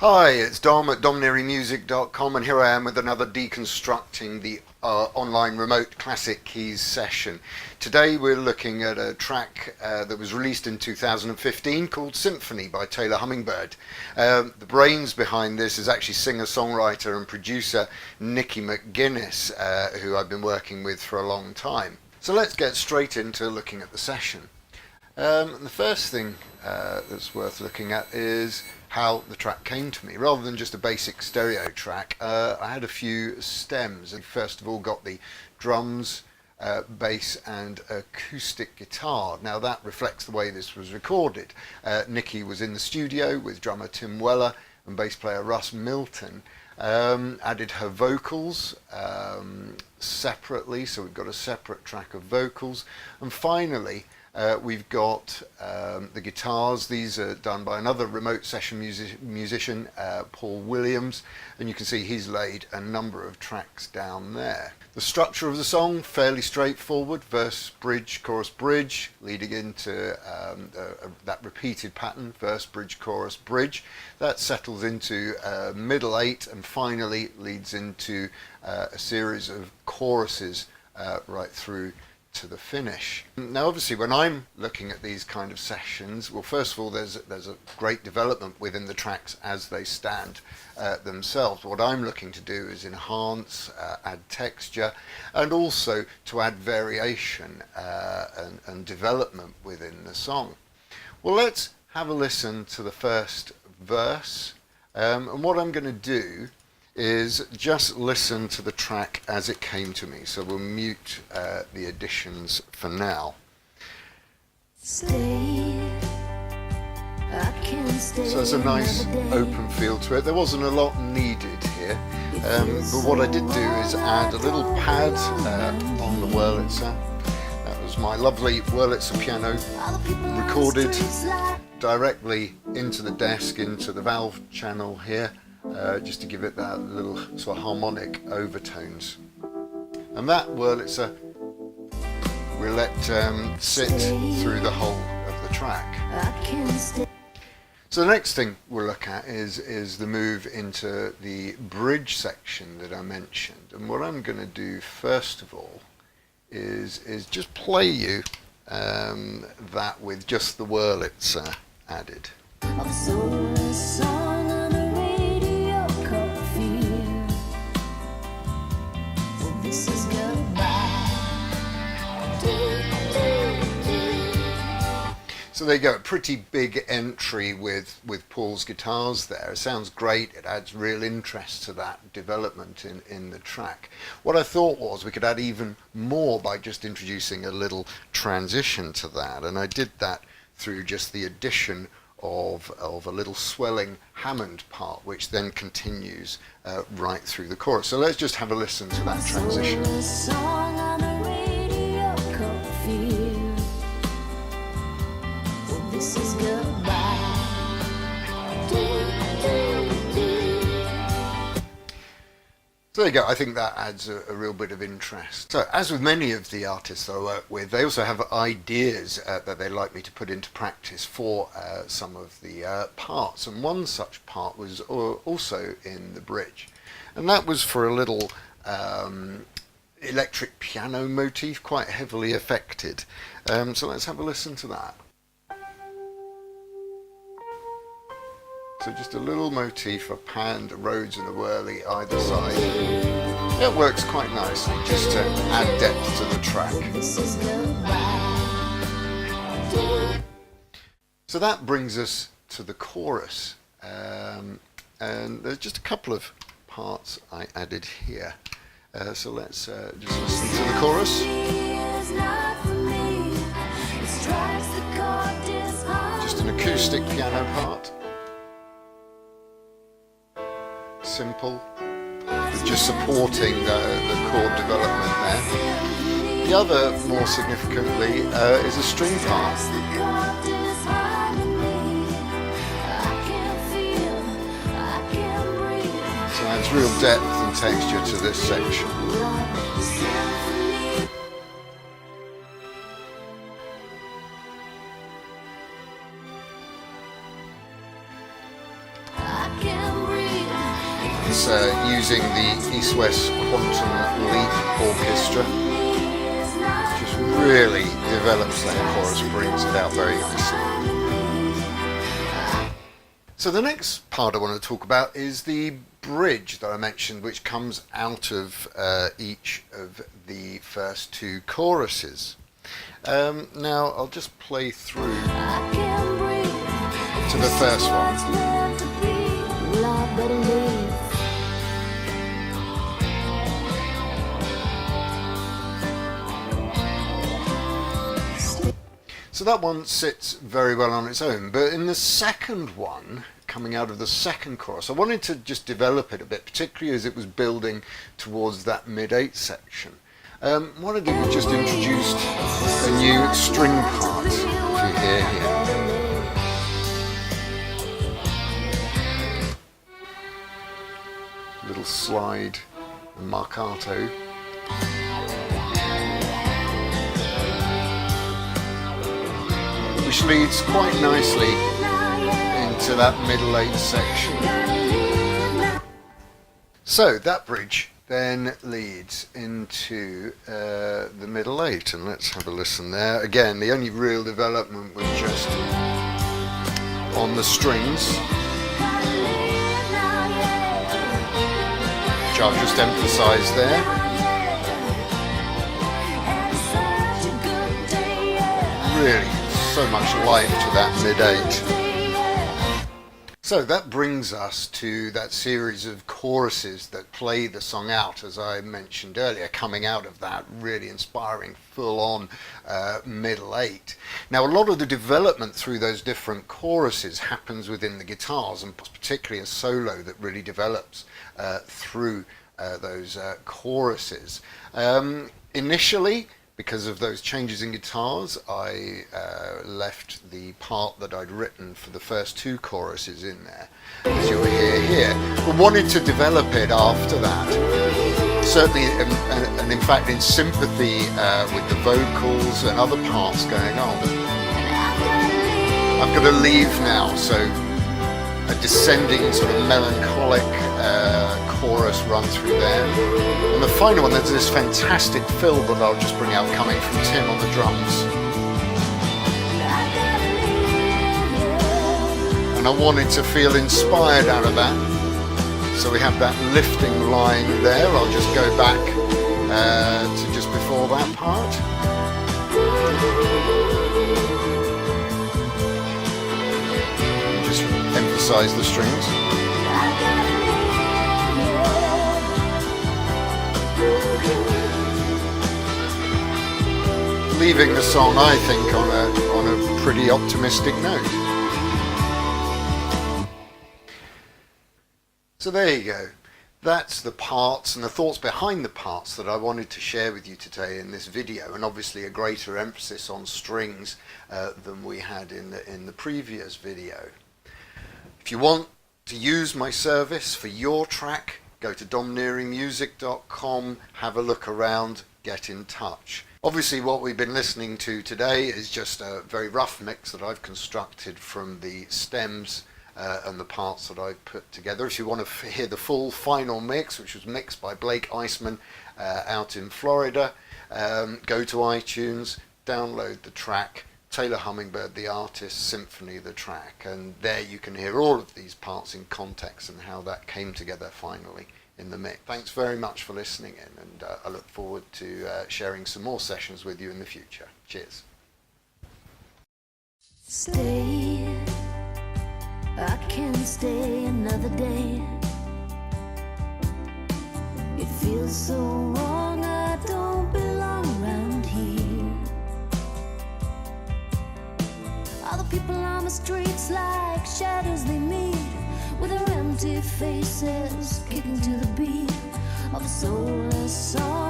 Hi, it's Dom at DomNearyMusic.com, and here I am with another Deconstructing the Online Remote Classic Keys session. Today we're looking at a track that was released in 2015 called Symphony by Taylor Hummingbird. The brains behind this is actually singer-songwriter and producer Nicky McGuinness, who I've been working with for a long time. So let's get straight into looking at the session. The first thing that's worth looking at is how the track came to me. Rather than just a basic stereo track, I had a few stems. I first of all got the drums, bass and acoustic guitar. Now that reflects the way this was recorded. Nicky was in the studio with drummer Tim Weller and bass player Russ Milton. Added her vocals separately, so we've got a separate track of vocals, and finally we've got the guitars. These are done by another remote session musician, Paul Williams, and you can see he's laid a number of tracks down there. The structure of the song, fairly straightforward: verse, bridge, chorus, bridge, leading into that repeated pattern: verse, bridge, chorus, bridge. That settles into middle eight and finally leads into a series of choruses right through to the finish. Now obviously when I'm looking at these kind of sessions, well, first of all there's a great development within the tracks as they stand themselves. What I'm looking to do is enhance, add texture, and also to add variation and development within the song. Well, let's have a listen to the first verse, and what I'm going to do is just listen to the track as it came to me. So we'll mute the additions for now. So there's a nice open feel to it. There wasn't a lot needed here, but what I did do is add a little pad on the Wurlitzer. That was my lovely Wurlitzer piano, recorded directly into the desk, into the valve channel here. Just to give it that little sort of harmonic overtones. And that Wurlitzer we'll let sit through the whole of the track. So the next thing we'll look at is the move into the bridge section that I mentioned. And what I'm going to do first of all is just play you that with just the Wurlitzer added. So there you go, a pretty big entry with Paul's guitars there. It sounds great, it adds real interest to that development in the track. What I thought was we could add even more by just introducing a little transition to that, and I did that through just the addition of a little swelling Hammond part, which then continues right through the chorus. So let's just have a listen to that transition. So there you go, I think that adds a real bit of interest. So as with many of the artists I work with, they also have ideas that they'd like me to put into practice for some of the parts, and one such part was also in the bridge, and that was for a little electric piano motif, quite heavily affected. So let's have a listen to that. So just a little motif, a pan, a Rhodes and a whirly either side. It works quite nicely just to add depth to the track. So that brings us to the chorus, and there's just a couple of parts I added here. So let's just listen to the chorus. Just an acoustic piano part. Simple, just supporting the chord development there. The other, more significantly, is a string part. So adds real depth and texture to this section. I can't using the East-West Quantum Leap Orchestra. Just really develops that chorus, brings it out very nicely. So the next part I want to talk about is the bridge that I mentioned, which comes out of each of the first two choruses. Now I'll just play through to the first one. So that one sits very well on its own, but in the second one, coming out of the second chorus, I wanted to just develop it a bit, particularly as it was building towards that mid-8 section. What I did was just introduced a new string part, if you hear here. Little slide and marcato. Which leads quite nicely into that middle 8 section. So that bridge then leads into the middle 8, and let's have a listen there. Again, the only real development was just on the strings, which I've just emphasised there. Really so much life to that mid-8. So that brings us to that series of choruses that play the song out, as I mentioned earlier, coming out of that really inspiring full-on middle 8. Now a lot of the development through those different choruses happens within the guitars, and particularly a solo that really develops through those choruses. Initially, because of those changes in guitars, I left the part that I'd written for the first two choruses in there, as you'll hear here, but wanted to develop it after that. Certainly, and in fact in sympathy with the vocals and other parts going on. I'm going to leave now, so a descending sort of melancholic chorus run through there. And the final one, there's this fantastic fill that I'll just bring out coming from Tim on the drums. And I wanted to feel inspired out of that. So we have that lifting line there. I'll just go back to just before that part. Just emphasize the strings. Leaving the song, I think, on a pretty optimistic note. So there you go. That's the parts and the thoughts behind the parts that I wanted to share with you today in this video, and obviously a greater emphasis on strings than we had in the previous video. If you want to use my service for your track, go to DomNearyMusic.com, have a look around, get in touch. Obviously what we've been listening to today is just a very rough mix that I've constructed from the stems and the parts that I've put together. If you want to hear the full final mix, which was mixed by Blake Eisman out in Florida, go to iTunes, download the track, Taylor Hummingbird the artist, Symphony the track, and there you can hear all of these parts in context and how that came together finally in the mix. Thanks very much for listening in, and I look forward to sharing some more sessions with you in the future. Cheers. Stay, I can't stay another day. It feels so wrong, I don't belong around here. All the people on the streets like shadows they meet, with their empty faces kicking to the beat of a soulless song.